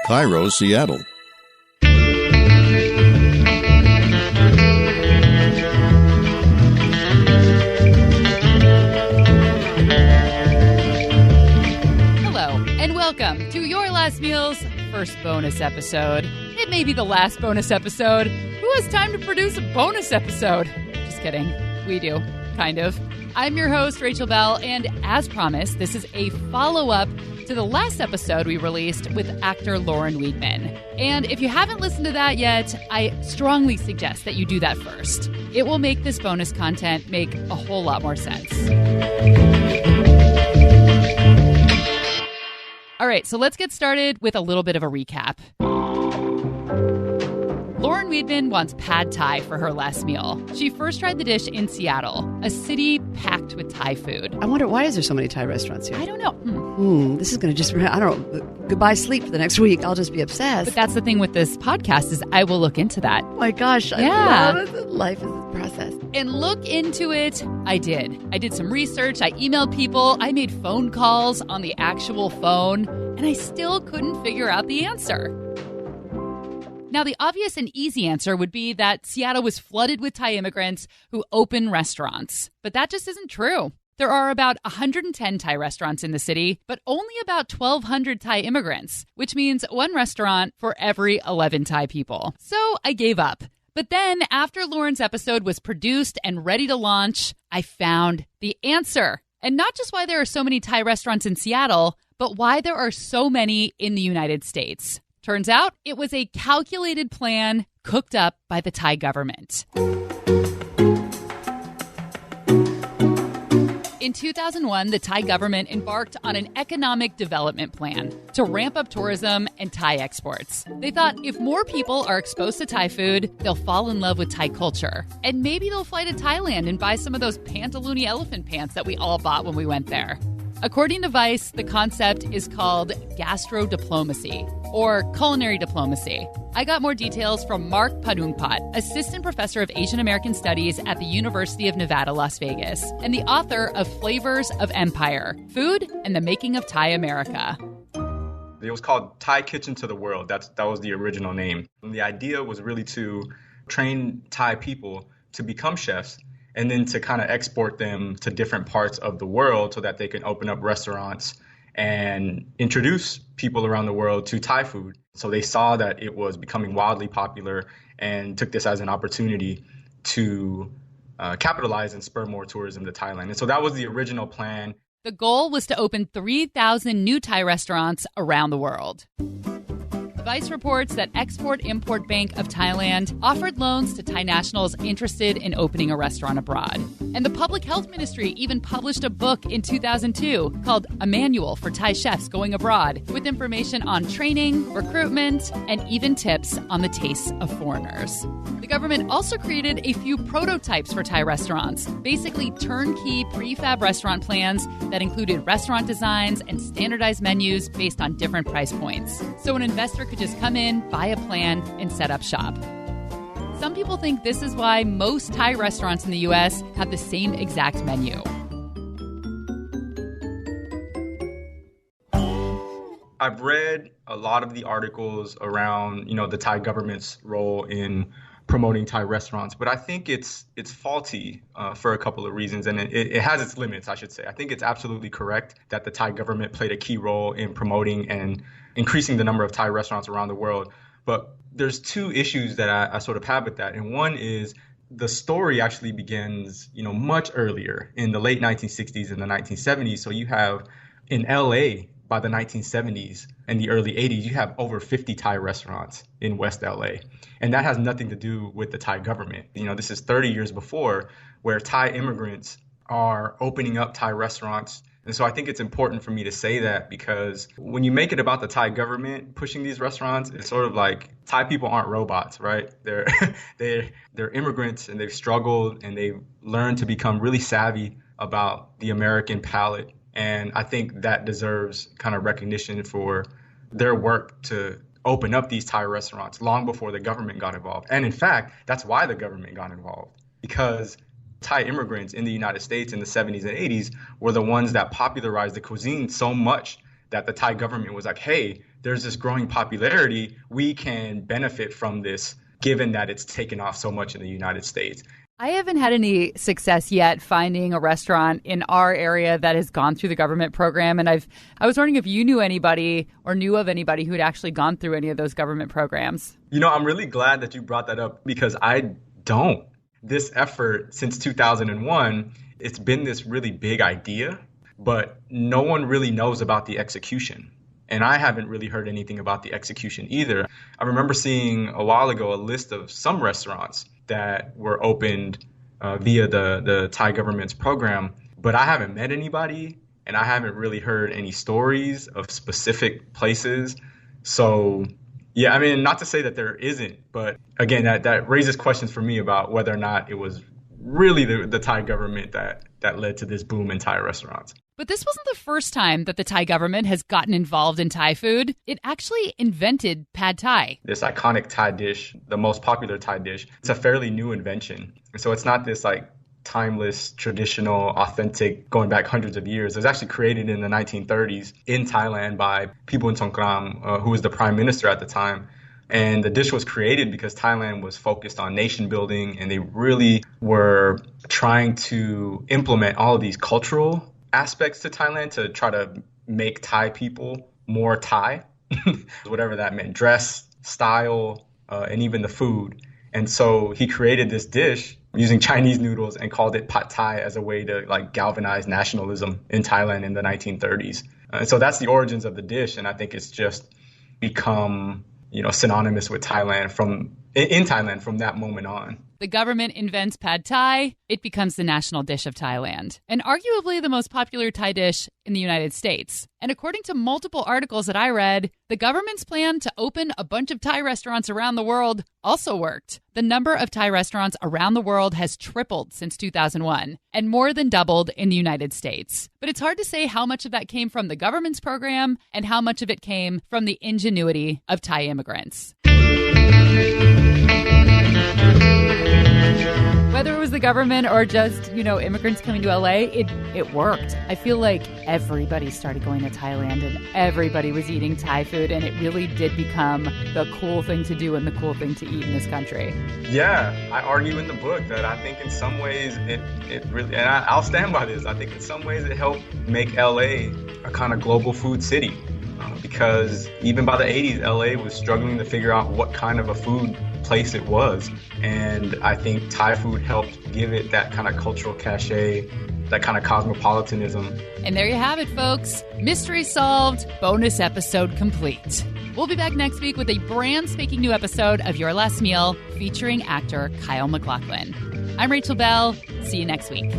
Cairo, Seattle. Hello, and welcome to Your Last Meal's first bonus episode. It may be the last bonus episode. Who has time to produce a bonus episode? Just kidding. We do, kind of. I'm your host, Rachel Bell, and as promised, this is a follow-up to the last episode we released with actor Lauren Weedman. And if you haven't listened to that yet, I strongly suggest that you do that first. It will make this bonus content make a whole lot more sense. All right, so let's get started with a little bit of a recap. Lauren Weedman wants pad Thai for her last meal. She first tried the dish in Seattle, a city packed with Thai food. I wonder, why is there so many Thai restaurants here? I don't know. This is going to just, I don't know, goodbye sleep for the next week. I'll just be obsessed. But that's the thing with this podcast is I will look into that. Oh my gosh. Yeah. I love it. Life is a process. And look into it, I did. I did some research. I emailed people. I made phone calls on the actual phone. And I still couldn't figure out the answer. Now, the obvious and easy answer would be that Seattle was flooded with Thai immigrants who open restaurants. But that just isn't true. There are about 110 Thai restaurants in the city, but only about 1,200 Thai immigrants, which means one restaurant for every 11 Thai people. So I gave up. But then, after Lauren's episode was produced and ready to launch, I found the answer. And not just why there are so many Thai restaurants in Seattle, but why there are so many in the United States. Turns out it was a calculated plan cooked up by the Thai government. In 2001, the Thai government embarked on an economic development plan to ramp up tourism and Thai exports. They thought if more people are exposed to Thai food, they'll fall in love with Thai culture. And maybe they'll fly to Thailand and buy some of those pantaloony elephant pants that we all bought when we went there. According to Vice, the concept is called gastro-diplomacy, or culinary diplomacy. I got more details from Mark Padoongpatt, assistant professor of Asian American Studies at the University of Nevada, Las Vegas, and the author of Flavors of Empire, Food and the Making of Thai America. It was called Thai Kitchen to the World. That was the original name. And the idea was really to train Thai people to become chefs and then to kind of export them to different parts of the world so that they can open up restaurants and introduce people around the world to Thai food. So they saw that it was becoming wildly popular and took this as an opportunity to capitalize and spur more tourism to Thailand. And so that was the original plan. The goal was to open 3,000 new Thai restaurants around the world. Vice reports that Export-Import Bank of Thailand offered loans to Thai nationals interested in opening a restaurant abroad. And the Public Health Ministry even published a book in 2002 called A Manual for Thai Chefs Going Abroad, with information on training, recruitment, and even tips on the tastes of foreigners. The government also created a few prototypes for Thai restaurants, basically turnkey prefab restaurant plans that included restaurant designs and standardized menus based on different price points. So an investor could just come in, buy a plan, and set up shop. Some people think this is why most Thai restaurants in the U.S. have the same exact menu. I've read a lot of the articles around, the Thai government's role in promoting Thai restaurants, but I think it's faulty for a couple of reasons, and it has its limits, I should say. I think it's absolutely correct that the Thai government played a key role in promoting and increasing the number of Thai restaurants around the world. But there's two issues that I sort of have with that. And one is the story actually begins, much earlier in the late 1960s and the 1970s. So you have in LA by the 1970s and the early 80s, you have over 50 Thai restaurants in West LA. And that has nothing to do with the Thai government. This is 30 years before, where Thai immigrants are opening up Thai restaurants. And so I think it's important for me to say that, because when you make it about the Thai government pushing these restaurants, it's sort of like Thai people aren't robots, right? They're they're immigrants, and they've struggled, and they've learned to become really savvy about the American palate. And I think that deserves kind of recognition for their work to open up these Thai restaurants long before the government got involved. And in fact, that's why the government got involved, because Thai immigrants in the United States in the 70s and 80s were the ones that popularized the cuisine so much that the Thai government was like, hey, there's this growing popularity. We can benefit from this, given that it's taken off so much in the United States. I haven't had any success yet finding a restaurant in our area that has gone through the government program. And I was wondering if you knew anybody or knew of anybody who had actually gone through any of those government programs. I'm really glad that you brought that up because I don't. This effort since 2001, it's been this really big idea, but no one really knows about the execution. And I haven't really heard anything about the execution either. I remember seeing a while ago a list of some restaurants that were opened via the Thai government's program, but I haven't met anybody and I haven't really heard any stories of specific places. So, yeah, I mean, not to say that there isn't, but again, that raises questions for me about whether or not it was really the Thai government that led to this boom in Thai restaurants. But this wasn't the first time that the Thai government has gotten involved in Thai food. It actually invented pad Thai. This iconic Thai dish, the most popular Thai dish, it's a fairly new invention. And so it's not this like timeless, traditional, authentic, going back hundreds of years. It was actually created in the 1930s in Thailand by Pibun Songkram, who was the prime minister at the time. And the dish was created because Thailand was focused on nation building, and they really were trying to implement all of these cultural aspects to Thailand to try to make Thai people more Thai, whatever that meant, dress, style, and even the food. And so he created this dish using Chinese noodles and called it pad Thai as a way to like galvanize nationalism in Thailand in the 1930s. And so that's the origins of the dish. And I think it's just become, synonymous with Thailand in Thailand from that moment on. The government invents pad Thai. It becomes the national dish of Thailand, and arguably the most popular Thai dish in the United States. And according to multiple articles that I read, the government's plan to open a bunch of Thai restaurants around the world also worked. The number of Thai restaurants around the world has tripled since 2001 and more than doubled in the United States. But it's hard to say how much of that came from the government's program and how much of it came from the ingenuity of Thai immigrants. Whether it was the government or just, immigrants coming to LA, it worked. I feel like everybody started going to Thailand and everybody was eating Thai food, and it really did become the cool thing to do and the cool thing to eat in this country. Yeah, I argue in the book that I think in some ways it really, and I'll stand by this, I think in some ways it helped make LA a kind of global food city. Because even by the 80s, LA was struggling to figure out what kind of a food place it was. And I think Thai food helped give it that kind of cultural cachet, that kind of cosmopolitanism. And there you have it, folks. Mystery solved, bonus episode complete. We'll be back next week with a brand spanking new episode of Your Last Meal featuring actor Kyle MacLachlan. I'm Rachel Bell. See you next week.